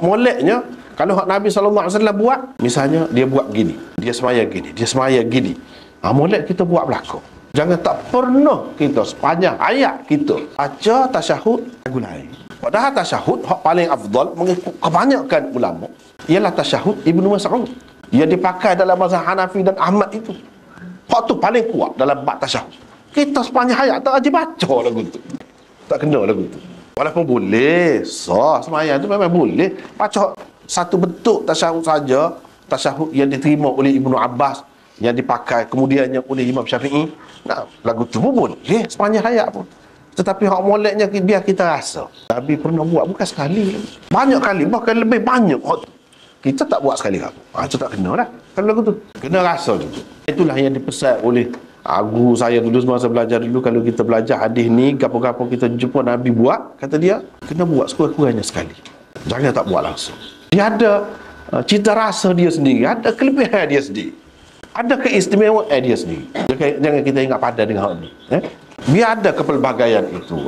moleknya, kalau hak Nabi SAW buat, misalnya dia buat gini, dia semaya gini, dia semaya gini. Molek kita buat belakang. Jangan tak pernah kita sepanjang ayat kita baca tasyahud lagu lain. Padahal tasyahud hak paling afdal mengikut kebanyakan ulama ialah tasyahud Ibnu Mas'ud yang dipakai dalam mazhab Hanafi dan Ahmad itu. Hak tu paling kuat dalam bab tasyahud. Kita sepanjang hayat tak aja baca lagu tu. Tak kena lagu tu. Walaupun boleh, sah sembahyang tu memang boleh. Baca satu bentuk tasyahud saja, tasyahud yang diterima oleh Ibnu Abbas, yang dipakai kemudiannya oleh Imam Syafi'i. Nah, lagu tu pun boleh sepanjang hayat pun. Tetapi hak moleknya biar kita rasa. Nabi pernah buat bukan sekali. Banyak kali, bahkan lebih banyak. Kita tak buat sekali kan. Itu tak kena lah. Kalau lagu tu kena rasa juga. Itulah yang dipesan oleh guru saya dulu semasa belajar dulu. Kalau kita belajar hadis ni, gapo-gapo kita jumpa Nabi buat, kata dia, kena buat sekurang-kurangnya sekali. Jangan tak buat langsung. Dia ada cita rasa dia sendiri, ada kelebihan dia sendiri, ada keistimewaan dia sendiri. Jangan kita ingat padan dengan hal ni. Biar ada kepelbagaian itu.